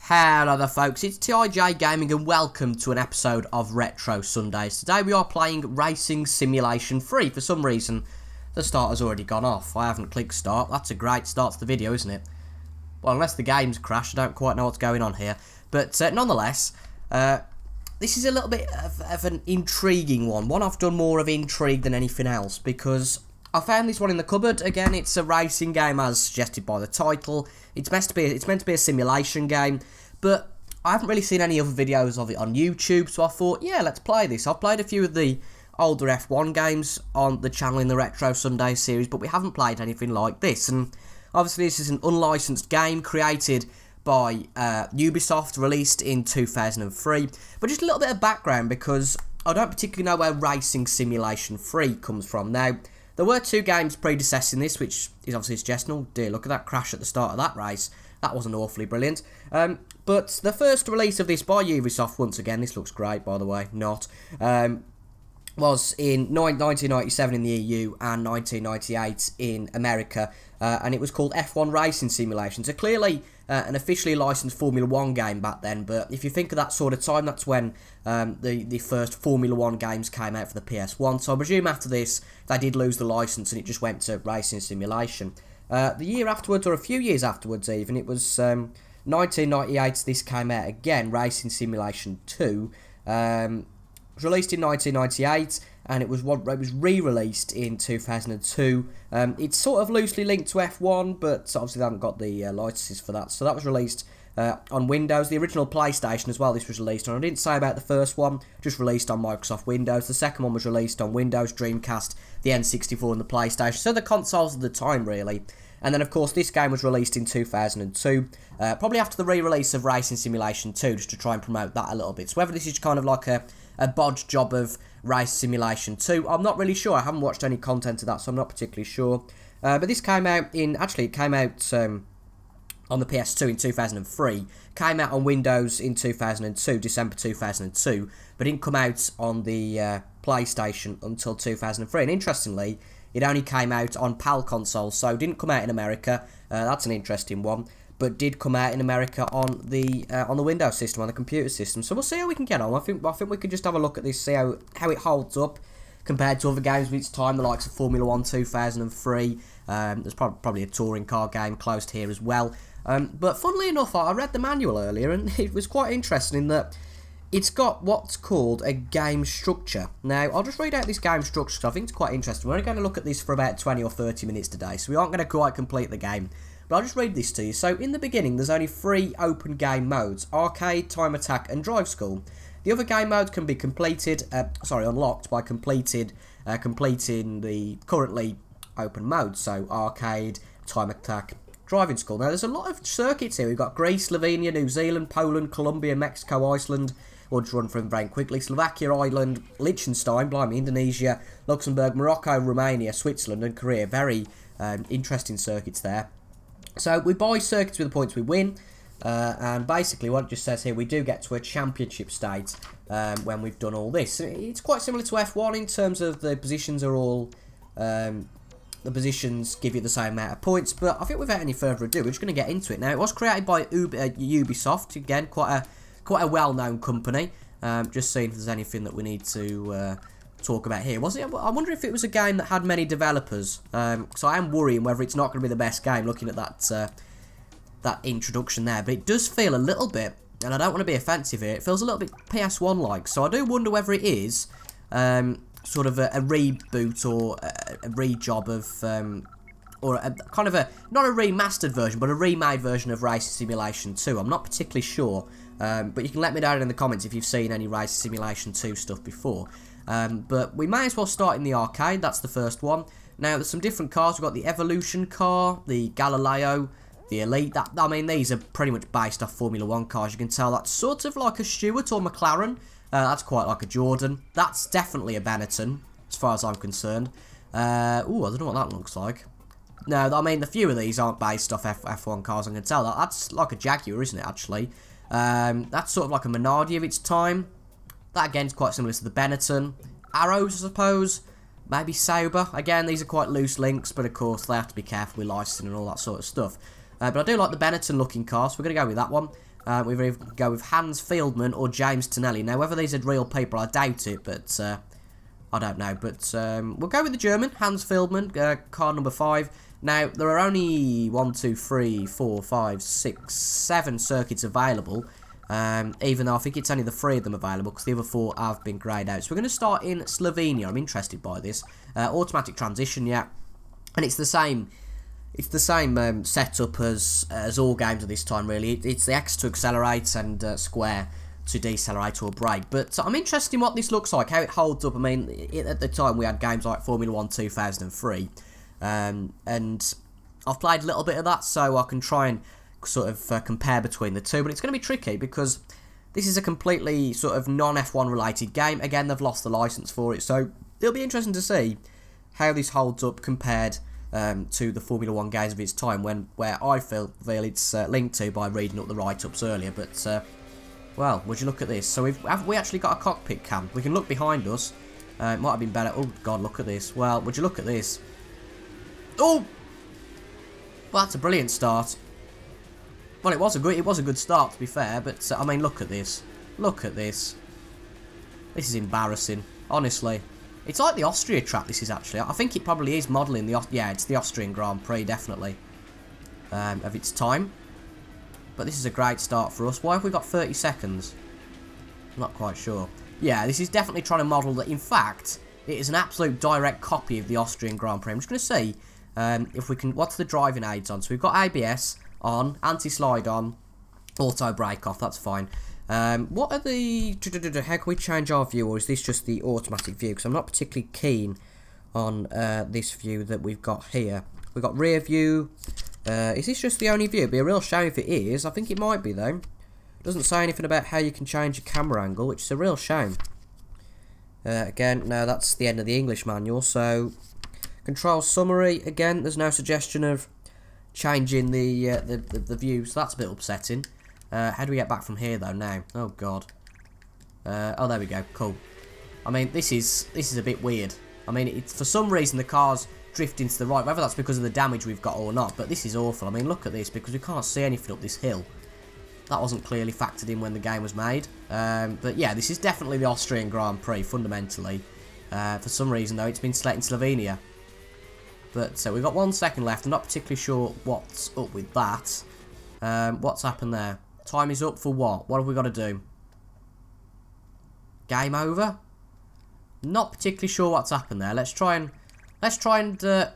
Hello there folks, it's TIJ Gaming and welcome to an episode of Retro Sundays. Today we are playing Racing Simulation 3. For some reason, the start has already gone off. I haven't clicked start. That's a great start to the video, isn't it? Well, unless the game's crashed, I don't quite know what's going on here. But nonetheless, this is a little bit of an intriguing one. One I've done more of intrigue than anything else because I found this one in the cupboard. Again, it's a racing game as suggested by the title. It's meant to be a simulation game, but I haven't really seen any other videos of it on YouTube, so I thought, yeah, let's play this. I've played a few of the older F1 games on the channel in the Retro Sunday series, but we haven't played anything like this. And obviously this is an unlicensed game created by Ubi Soft, released in 2003. But just a little bit of background, because I don't particularly know where Racing Simulation 3 comes from. Now, there were two games predecessing this, which is obviously suggesting, oh dear, look at that crash at the start of that race. That wasn't awfully brilliant. But the first release of this by Ubisoft, once again, this looks great, by the way, was in 1997 in the EU and 1998 in America, and it was called F1 Racing Simulation. So clearly an officially licensed Formula 1 game back then, but if you think of that sort of time, that's when the first Formula 1 games came out for the PS1. So I presume after this, they did lose the license and it just went to Racing Simulation. The year afterwards, or a few years afterwards even, it was 1998, this came out again, Racing Simulation 2. It was released in 1998, and it was re-released in 2002. It's sort of loosely linked to F1, but obviously they haven't got the licenses for that. So that was released on Windows. The original PlayStation as well, this was released on. I didn't say about the first one, just released on Microsoft Windows. The second one was released on Windows, Dreamcast, the N64 and the PlayStation. So the consoles of the time, really. And then, of course, this game was released in 2002, probably after the re-release of Racing Simulation 2, just to try and promote that a little bit. So whether this is kind of like a bodge job of Race Simulation 2, I'm not really sure. I haven't watched any content of that, so I'm not particularly sure. But this came out it came out on the PS2 in 2003, came out on Windows in 2002, December 2002, but didn't come out on the PlayStation until 2003. And interestingly, it only came out on PAL consoles, so didn't come out in America. That's an interesting one, but did come out in America on the Windows system, on the computer system. So we'll see how we can get on. I think we could just have a look at this, see how it holds up compared to other games of its time, the likes of Formula 1 2003. There's probably a touring car game close to here as well. But funnily enough, I read the manual earlier, and it was quite interesting in that it's got what's called a game structure. Now, I'll just read out this game structure because I think it's quite interesting. We're only going to look at this for about 20 or 30 minutes today, so we aren't going to quite complete the game. But I'll just read this to you. So, in the beginning, there's only 3 open game modes: Arcade, Time Attack, and Drive School. The other game modes can be unlocked by completing the currently open modes. So, Arcade, Time Attack, Driving School. Now, there's a lot of circuits here. We've got Greece, Slovenia, New Zealand, Poland, Colombia, Mexico, Iceland. We'll just run through them very quickly. Slovakia, Ireland, Liechtenstein, blimey, Indonesia, Luxembourg, Morocco, Romania, Switzerland, and Korea. Very interesting circuits there. So we buy circuits with the points we win. And basically what it just says here, we do get to a championship state when we've done all this. It's quite similar to F1 in terms of the positions are all... the positions give you the same amount of points, but I think without any further ado, we're just going to get into it. Now, it was created by Ubisoft, again, quite a well-known company. Just seeing if there's anything that we need to talk about here. I wonder if it was a game that had many developers. So I am worrying whether it's not going to be the best game, looking at that introduction there. But it does feel a little bit, and I don't want to be offensive here, it feels a little bit PS1-like. So I do wonder whether it is sort of a reboot or a rejob of, or a kind of not a remastered version, but a remade version of Racing Simulation 2. I'm not particularly sure, but you can let me know in the comments if you've seen any Racing Simulation 2 stuff before. But we may as well start in the arcade. That's the first one. Now, there's some different cars. We've got the Evolution car, the Galileo, the Elite. I mean, these are pretty much based off Formula 1 cars. You can tell that's sort of like a Stewart or McLaren. That's quite like a Jordan. That's definitely a Benetton, as far as I'm concerned. Ooh, I don't know what that looks like. No, I mean, the few of these aren't based off F1 cars, I can tell. That's like a Jaguar, isn't it, actually? That's sort of like a Minardi of its time. That, again, is quite similar to the Benetton. Arrows, I suppose. Maybe Sauber. Again, these are quite loose links, but of course, they have to be careful with licensing and all that sort of stuff. But I do like the Benetton looking car, so we're going to go with that one. We either go with Hans Fieldman or James Tonelli. Now, whether these are real people, I doubt it, but I don't know. But we'll go with the German, Hans Fieldman, card number 5. Now, there are only 1, 2, 3, 4, 5, 6, 7 circuits available. Even though I think it's only the 3 of them available, because the other 4 have been greyed out. So we're going to start in Slovenia. I'm interested by this. Automatic transition, yeah. And it's the same. It's the same setup as all games at this time, really. It's the X to accelerate and square to decelerate or brake. But I'm interested in what this looks like, how it holds up. I mean, at the time we had games like Formula 1 2003. And I've played a little bit of that, so I can try and sort of compare between the two. But it's going to be tricky because this is a completely sort of non-F1 related game. Again, they've lost the license for it. So it'll be interesting to see how this holds up compared to the Formula 1 games of its time, where I feel it's linked to by reading up the write-ups earlier. But, well, would you look at this? So have we actually got a cockpit cam? We can look behind us. It might have been better. Oh, God, look at this. Well, would you look at this? Oh! Well, that's a brilliant start. Well, it was a good start, to be fair, but, I mean, look at this. Look at this. This is embarrassing, honestly. It's like the Austria track, this is actually. I think it probably is modelling the... Yeah, it's the Austrian Grand Prix, definitely. Of its time. But this is a great start for us. Why have we got 30 seconds? I'm not quite sure. Yeah, this is definitely trying to model that. In fact, it is an absolute direct copy of the Austrian Grand Prix. I'm just going to see if we can... What's the driving aids on? So we've got ABS on, anti-slide on, auto brake off, that's fine. What are the... How can we change our view, or is this just the automatic view? Because I'm not particularly keen on this view that we've got here. We've got rear view. Is this just the only view? It'd be a real shame if it is. I think it might be, though. It doesn't say anything about how you can change your camera angle, which is a real shame. Again, no, that's the end of the English manual. So, control summary. Again, there's no suggestion of changing the view, so that's a bit upsetting. How do we get back from here though now? Oh god. Oh, there we go. Cool. I mean, this is a bit weird. I mean, it's for some reason the car's drifting to the right, whether that's because of the damage we've got or not. But this is awful. I mean, look at this, because we can't see anything up this hill. That wasn't clearly factored in when the game was made. But yeah, this is definitely the Austrian Grand Prix fundamentally. For some reason though, it's been set in Slovenia. But so we've got 1 second left. I'm not particularly sure what's up with that. What's happened there? Time is up for what? What have we got to do? Game over? Not particularly sure what's happened there. Let's try and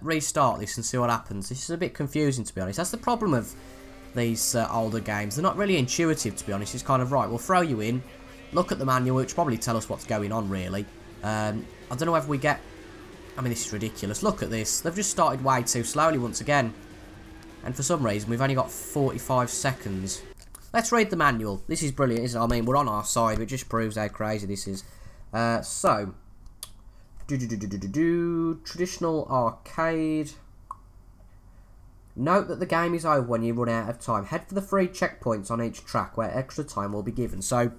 restart this and see what happens. This is a bit confusing, to be honest. That's the problem of these older games. They're not really intuitive, to be honest. It's kind of, right, we'll throw you in, look at the manual, which probably tell us what's going on, really. I don't know whether we get... I mean, this is ridiculous. Look at this. They've just started way too slowly once again. And for some reason, we've only got 45 seconds. Let's read the manual. This is brilliant, isn't it? I mean, we're on our side. It just proves how crazy this is. So... Traditional arcade. Note that the game is over when you run out of time. Head for the 3 checkpoints on each track where extra time will be given. So...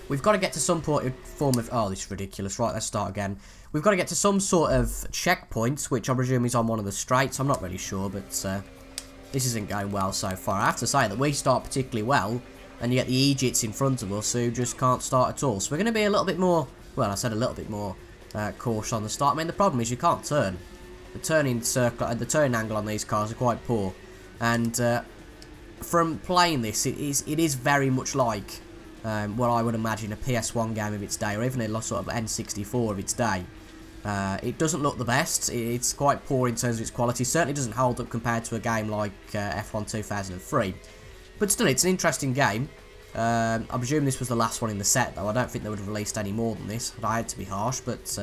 We've got to get to some form of... Oh, this is ridiculous. Right, let's start again. We've got to get to some sort of checkpoints, which I presume is on one of the straights. I'm not really sure, but this isn't going well so far. I have to say that we start particularly well, and you get the Egypts in front of us who just can't start at all. So we're going to be a little bit more... Well, I said a little bit more cautious on the start. I mean, the problem is you can't turn. The turning circle and the turning angle on these cars are quite poor. And from playing this, it is very much like... what I would imagine a PS1 game of its day, or even a sort of N64 of its day. It doesn't look the best. It's quite poor in terms of its quality. Certainly doesn't hold up compared to a game like F1 2003. But still, it's an interesting game. I presume this was the last one in the set, though. I don't think they would have released any more than this. I hate to be harsh, but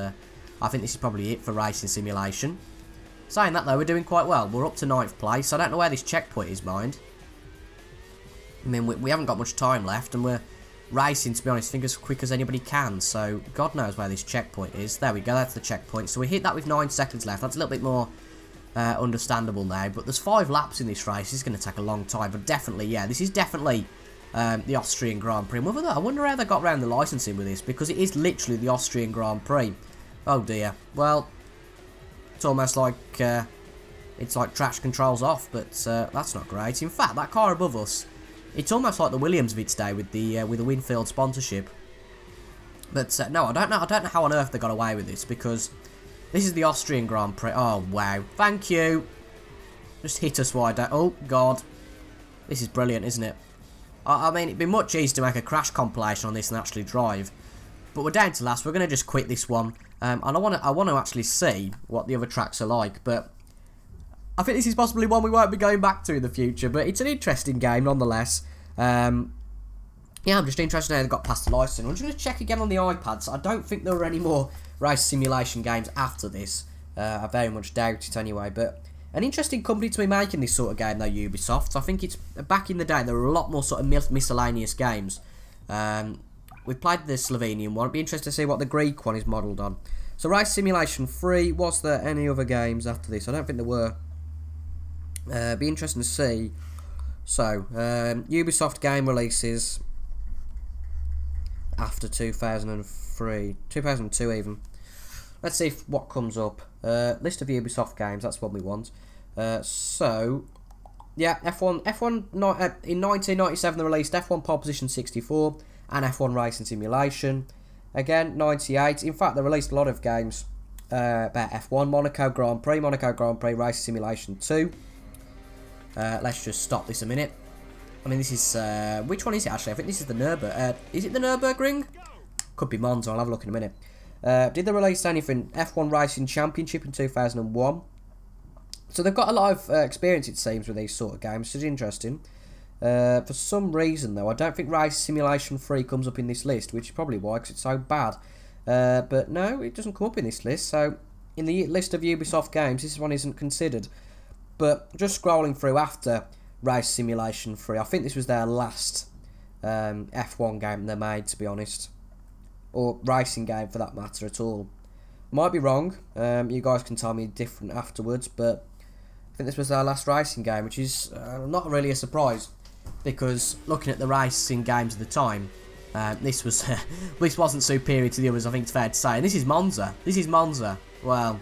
I think this is probably it for racing simulation. Saying that, though, we're doing quite well. We're up to 9th place. I don't know where this checkpoint is, mind. I mean, we haven't got much time left, and we're racing, to be honest, I think as quick as anybody can, so God knows where this checkpoint is. There we go, that's the checkpoint. So we hit that with 9 seconds left. That's a little bit more understandable now, but there's 5 laps in this race. It's going to take a long time, but definitely, yeah, this is definitely the Austrian Grand Prix. I wonder how they got around the licensing with this, because it is literally the Austrian Grand Prix. Oh dear. Well, it's almost like it's like traction controls off, but that's not great. In fact, that car above us It's almost like the Williams of its day with the Winfield sponsorship. But no, I don't know how on earth they got away with this, because this is the Austrian Grand Prix. Oh wow, thank you. Just hit us wide out. Oh god, this is brilliant, isn't it? I mean, it'd be much easier to make a crash compilation on this than actually drive. But we're down to last. We're going to just quit this one, and I want to actually see what the other tracks are like. But I think this is possibly one we won't be going back to in the future. But it's an interesting game nonetheless. Yeah, I'm just interested in how they got past the license. I'm just going to check again on the iPads. I don't think there were any more race simulation games after this. I very much doubt it anyway. But an interesting company to be making this sort of game, though, Ubisoft. I think it's back in the day there were a lot more sort of miscellaneous games. We've played the Slovenian one. It'd be interesting to see what the Greek one is modelled on. So Race Simulation 3. Was there any other games after this? I don't think there were. Be interesting to see. So Ubisoft game releases after 2003, 2002 even. Let's see what comes up. List of Ubisoft games. That's what we want. So yeah, F1 in 1997 they released F1 Pole Position 64 and F1 Racing Simulation. Again, 98. In fact, they released a lot of games about F1. Monaco Grand Prix, Racing Simulation 2. Let's just stop this a minute. I mean, this is which one is it actually? I think this is the Nürburgring. Is it the Nürburgring? Could be Monza. I'll have a look in a minute. Did they release anything? F1 Racing Championship in 2001. So they've got a lot of experience, it seems, with these sort of games, which is interesting. For some reason, though, I don't think Race Simulation 3 comes up in this list, which is probably why, because it's so bad. But no, it doesn't come up in this list. So in the list of Ubisoft games, this one isn't considered. But just scrolling through after Race Simulation 3, I think this was their last F1 game they made, to be honest. Or racing game, for that matter, at all. Might be wrong. You guys can tell me different afterwards, but I think this was their last racing game, which is not really a surprise, because looking at the racing games of the time, this wasn't superior to the others, I think it's fair to say. And this is Monza. This is Monza. Well,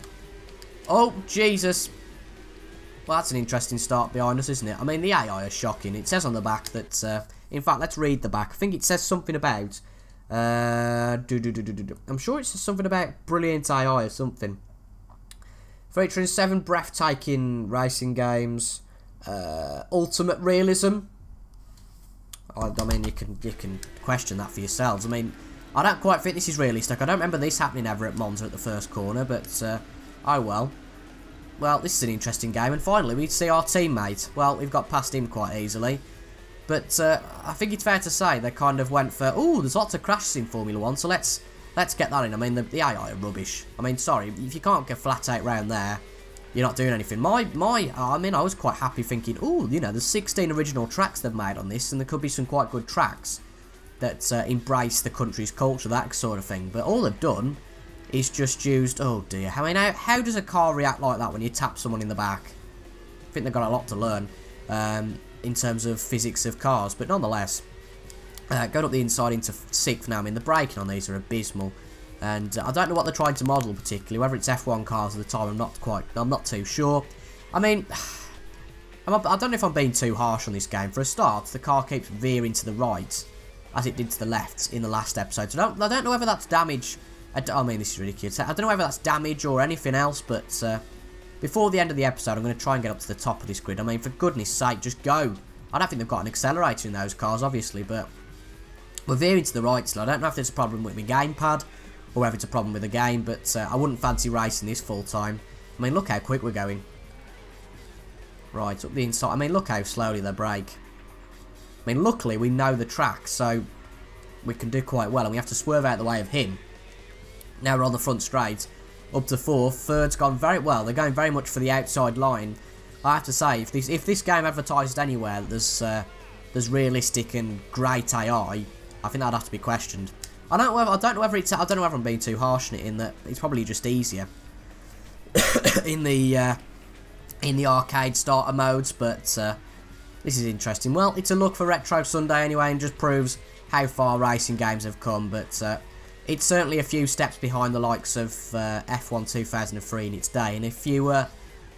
oh, Jesus. Well, that's an interesting start behind us, isn't it? I mean, the AI is shocking. It says on the back that, in fact, let's read the back. I think it says something about, I'm sure it says something about brilliant AI or something. Featuring 7 breathtaking racing games, ultimate realism. I mean, you can question that for yourselves. I mean, I don't quite think this is realistic. I don't remember this happening ever at Monza at the first corner, but oh well. Well, this is an interesting game, and finally we see our teammate. Well, we've got past him quite easily, but I think it's fair to say they kind of went for, oh, there's lots of crashes in Formula 1, so let's get that in. I mean, the AI are rubbish. I mean, sorry, if you can't get flat out round there, you're not doing anything. I mean, I was quite happy thinking, oh, you know, there's 16 original tracks they've made on this, and there could be some quite good tracks that embrace the country's culture, that sort of thing. But all they've done is just used, oh dear, I mean, how does a car react like that when you tap someone in the back? I think they've got a lot to learn in terms of physics of cars, but nonetheless, going up the inside into 6th now. I mean, the braking on these are abysmal, and I don't know what they're trying to model particularly, whether it's F1 cars at the time, I'm not too sure. I mean, I don't know if I'm being too harsh on this game. For a start, the car keeps veering to the right, as it did to the left in the last episode, so I don't know whether that's damage. I mean, this is ridiculous. I don't know whether that's damage or anything else, but before the end of the episode, I'm going to try and get up to the top of this grid. I mean, for goodness sake, just go. I don't think they've got an accelerator in those cars, obviously, but we're veering to the right still. I don't know if there's a problem with my gamepad or whether it's a problem with the game, but I wouldn't fancy racing this full time. I mean, look how quick we're going. Right, up the inside. I mean, look how slowly they brake. I mean, luckily, we know the track, so we can do quite well, and we have to swerve out the way of him. Now we're on the front straight, up to 4th. 3rd's gone very well. They're going very much for the outside line. I have to say, if this game advertised anywhere that there's realistic and great AI, I think that'd have to be questioned. I don't know whether I'm being too harsh on it, in that it's probably just easier in the arcade starter modes, but this is interesting. Well, it's a look for Retro Sunday anyway, and just proves how far racing games have come, but it's certainly a few steps behind the likes of F1 2003 in its day, and if you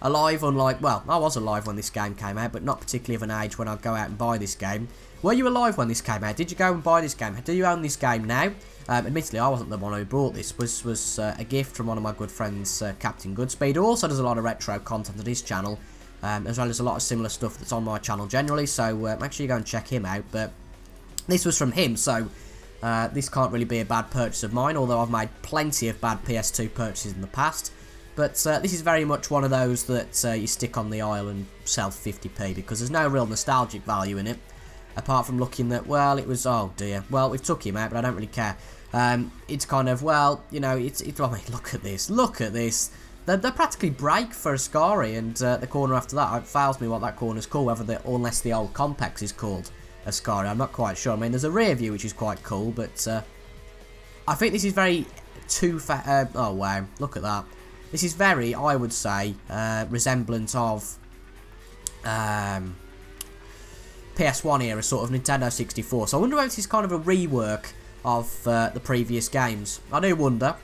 alive, unlike, well, I was alive when this game came out, but not particularly of an age when I'd go out and buy this game. Were you alive when this came out? Did you go and buy this game? Do you own this game now? Admittedly, I wasn't the one who bought this. This was a gift from one of my good friends, Captain Goodspeed, who also does a lot of retro content on his channel, as well as a lot of similar stuff that's on my channel generally, so make sure you go and check him out. But this was from him, so this can't really be a bad purchase of mine, although I've made plenty of bad PS2 purchases in the past. But this is very much one of those that you stick on the aisle and sell 50p, because there's no real nostalgic value in it. Apart from looking at, well, it was, oh dear, well, we've took him out, but I don't really care. It's kind of, well, you know, it's I mean, look at this. They're practically break for Ascari, and the corner after that, it fails me what that corner's called, unless the old Compex is called Ascari, I'm not quite sure. I mean, there's a rear view, which is quite cool, but I think this is very oh, wow, look at that. This is very, I would say, resemblant of PS1 era, sort of Nintendo 64. So I wonder if this is kind of a rework of the previous games. I do wonder,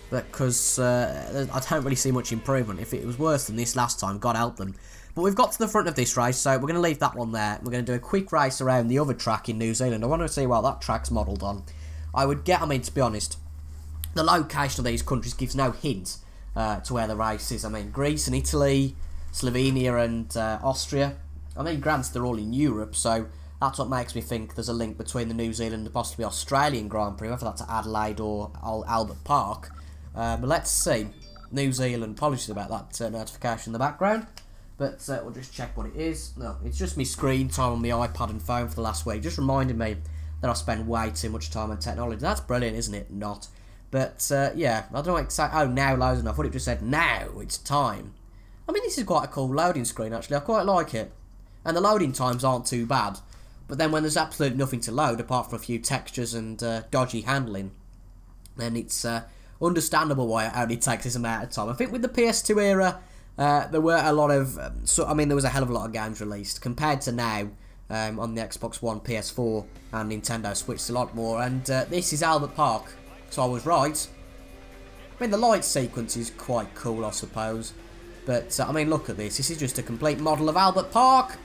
because I don't really see much improvement. If it was worse than this last time, God help them. But we've got to the front of this race, so we're going to leave that one there. We're going to do a quick race around the other track in New Zealand. I want to see what that track's modelled on. I mean, to be honest, the location of these countries gives no hint to where the race is. I mean, Greece and Italy, Slovenia and Austria. I mean, granted, they're all in Europe, so that's what makes me think there's a link between the New Zealand and possibly Australian Grand Prix, whether that's at Adelaide or Albert Park. But let's see. New Zealand, apologies about that notification in the background, but we'll just check what it is. No, it's just my screen time on my iPad and phone for the last week. Just reminded me that I spend way too much time on technology. That's brilliant, isn't it? Not. But, yeah, I don't know exactly. Oh, now loads enough. What it just said, now it's time. I mean, this is quite a cool loading screen, actually. I quite like it. And the loading times aren't too bad. But then when there's absolutely nothing to load, apart from a few textures and dodgy handling, then it's understandable why it only takes this amount of time. I think with the PS2 era, there were a lot of... there was a hell of a lot of games released. Compared to now, on the Xbox One, PS4, and Nintendo Switch, it's a lot more. And this is Albert Park, so I was right. I mean, the light sequence is quite cool, I suppose. But, I mean, look at this. This is just a complete model of Albert Park.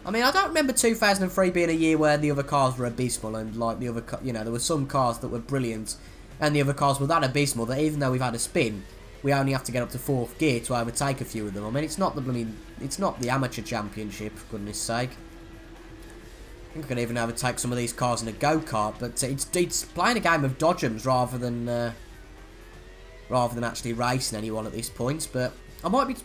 I mean, I don't remember 2003 being a year where the other cars were abysmal, and like the other, you know, there were some cars that were brilliant, and the other cars were that abysmal that even though we've had a spin, we only have to get up to 4th gear to overtake a few of them. I mean, it's not the amateur championship, for goodness sake. I think I can even overtake some of these cars in a go-kart, but it's playing a game of dodgems rather than actually racing anyone at this point. But I might be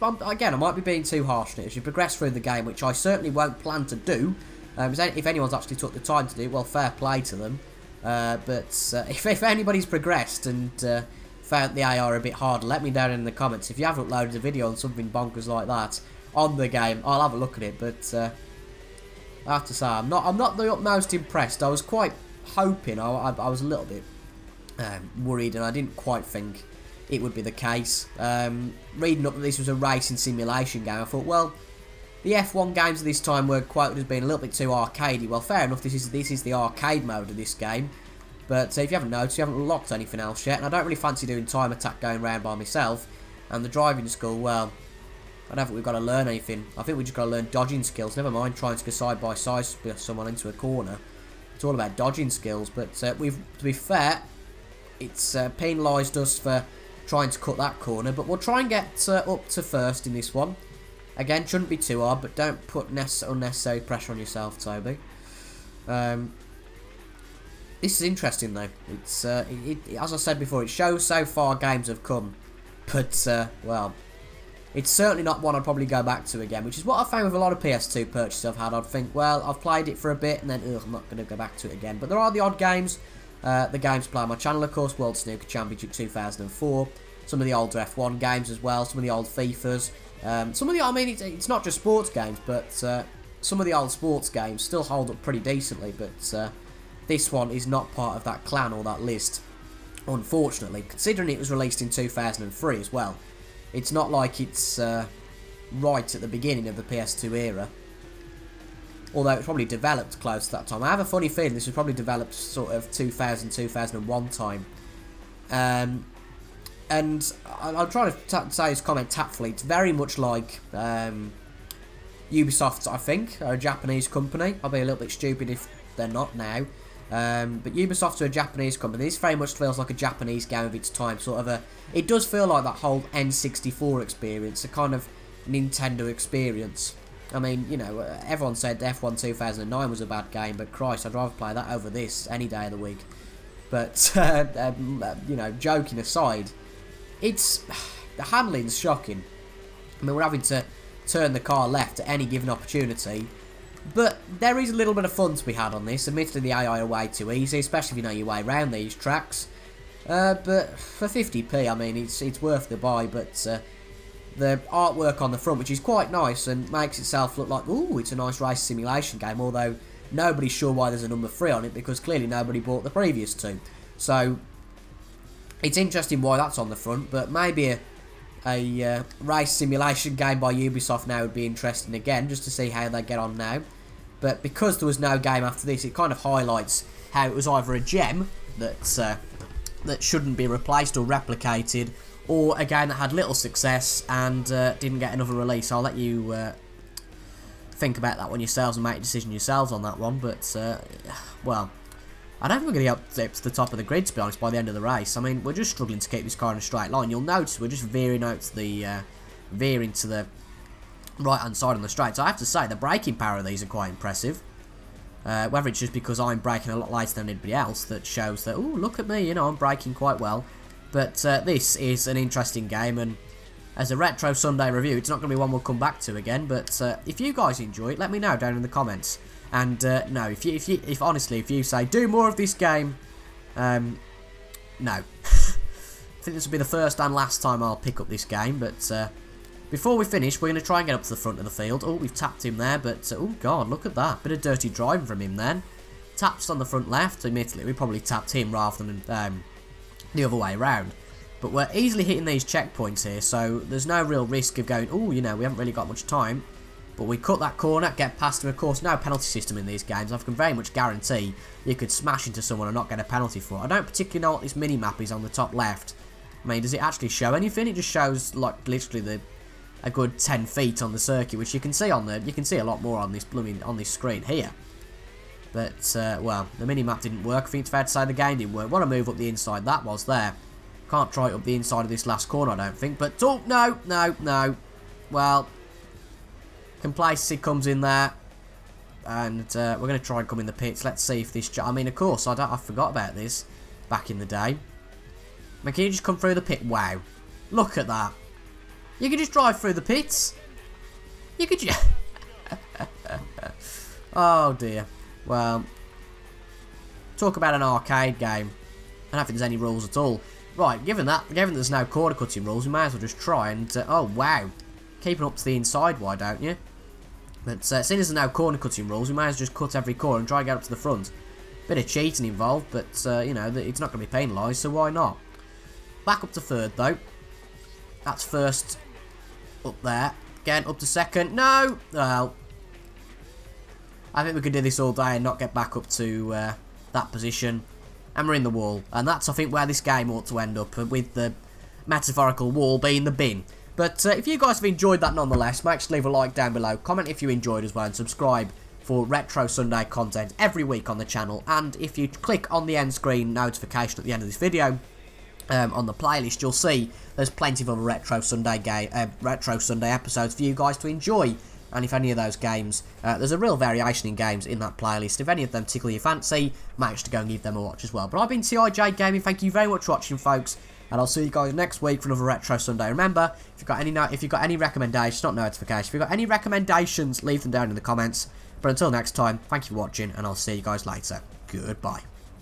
being too harsh on it as you progress through the game, which I certainly won't plan to do. If anyone's actually took the time to do it, well, fair play to them. If anybody's progressed and found the AR a bit harder, let me know in the comments. If you haven't uploaded a video on something bonkers like that on the game, I'll have a look at it. But I have to say, I'm not the utmost impressed. I was quite hoping. I was a little bit worried, and I didn't quite think it would be the case. Reading up that this was a racing simulation game, I thought, well, the F1 games of this time were quoted as being a little bit too arcadey. Well, fair enough, this is the arcade mode of this game. But if you haven't noticed, you haven't unlocked anything else yet, and I don't really fancy doing time attack going round by myself. And the driving school, well, I don't think we've got to learn anything. I think we've just got to learn dodging skills. Never mind trying to go side by side with someone into a corner. It's all about dodging skills. But to be fair, it's penalised us for trying to cut that corner, but we'll try and get up to first in this one. Again, shouldn't be too hard, but don't put unnecessary pressure on yourself, Toby. This is interesting though. It's as I said before, it shows so far games have come, but well, it's certainly not one I'd probably go back to again, which is what I found with a lot of PS2 purchases I've had. I'd think, well, I've played it for a bit and then I'm not going to go back to it again. But there are the odd games. The games play on my channel, of course, World Snooker Championship 2004, some of the older F1 games as well, some of the old FIFAs, some of the, I mean, it's not just sports games, but some of the old sports games still hold up pretty decently, but this one is not part of that clan or that list, unfortunately, considering it was released in 2003 as well. It's not like it's right at the beginning of the PS2 era. Although it probably developed close to that time. I have a funny feeling this was probably developed sort of 2000, 2001 time. And I'm trying to say this comment tactfully. It's very much like Ubisoft, I think, are a Japanese company. I'll be a little bit stupid if they're not now. But Ubisoft are a Japanese company. This very much feels like a Japanese game of its time. Sort of a. It does feel like that whole N64 experience, a kind of Nintendo experience. I mean, you know, everyone said F1 2009 was a bad game, but Christ, I'd rather play that over this any day of the week. But, you know, joking aside, the handling's shocking. I mean, we're having to turn the car left at any given opportunity. But there is a little bit of fun to be had on this. Admittedly, the AI are way too easy, especially if you know your way around these tracks. But for 50p, I mean, it's worth the buy. But the artwork on the front, which is quite nice and makes itself look like, ooh, it's a nice race simulation game. Although nobody's sure why there's a number 3 on it, because clearly nobody bought the previous 2. So it's interesting why that's on the front. But maybe a race simulation game by Ubisoft now would be interesting again, just to see how they get on now. But because there was no game after this, it kind of highlights how it was either a gem that shouldn't be replaced or replicated, or a game that had little success and didn't get another release. I'll let you think about that one yourselves and make a decision yourselves on that one. But, well, I don't think we're going to get up to the top of the grid, to be honest, by the end of the race. I mean, we're just struggling to keep this car in a straight line. You'll notice we're just veering out to the veering to the right-hand side on the straight. So I have to say, the braking power of these are quite impressive. Whether it's just because I'm braking a lot later than anybody else, that shows that, ooh, look at me, you know, I'm braking quite well. But this is an interesting game, and as a Retro Sunday review, it's not going to be one we'll come back to again. But if you guys enjoy it, let me know down in the comments. And no, if honestly, if you say do more of this game, no. I think this will be the first and last time I'll pick up this game. But before we finish, we're going to try and get up to the front of the field. Oh, we've tapped him there, but oh god, look at that, bit of dirty driving from him then. Taps on the front left. Admittedly, we probably tapped him rather than the other way around. But we're easily hitting these checkpoints here, so there's no real risk of going, oh, you know, we haven't really got much time. But we cut that corner, get past him. Of course, no penalty system in these games. I can very much guarantee you could smash into someone and not get a penalty for it. I don't particularly know what this mini-map is on the top left. I mean, does it actually show anything? It just shows, like, literally a good 10 feet on the circuit, which you can see on you can see a lot more on this on this screen here. But, well, the mini-map didn't work. I think it's fair to say the game didn't work. Want to move up the inside, that was there. Can't try it up the inside of this last corner, I don't think. But, oh, no. Well, complacency comes in there. And we're going to try and come in the pits. Let's see if this... I mean, of course, I forgot about this back in the day. I mean, can you just come through the pit? Wow. Look at that. You can just drive through the pits. You could just... Oh, dear. Well, talk about an arcade game. I don't think there's any rules at all. Right, given there's no corner cutting rules, we may as well just try and... oh, wow. Keeping up to the inside, why don't you? But seeing as there's no corner cutting rules, we may as well just cut every corner and try and get up to the front. Bit of cheating involved, but, you know, it's not going to be penalised, so why not? Back up to third, though. That's first up there. Again, up to second. No! Well, I think we could do this all day and not get back up to that position. And we're in the wall. And that's, I think, where this game ought to end up, with the metaphorical wall being the bin. But if you guys have enjoyed that nonetheless, make sure to leave a like down below. Comment if you enjoyed as well, and subscribe for Retro Sunday content every week on the channel. And if you click on the end screen notification at the end of this video, on the playlist, you'll see there's plenty of other Retro Sunday episodes for you guys to enjoy. And if any of those games, there's a real variation in games in that playlist. If any of them tickle your fancy, make sure to go and give them a watch as well. But I've been TIJ Gaming. Thank you very much for watching, folks, and I'll see you guys next week for another Retro Sunday. Remember, if you've got any recommendations, not notifications, if you've got any recommendations, leave them down in the comments. But until next time, thank you for watching, and I'll see you guys later. Goodbye.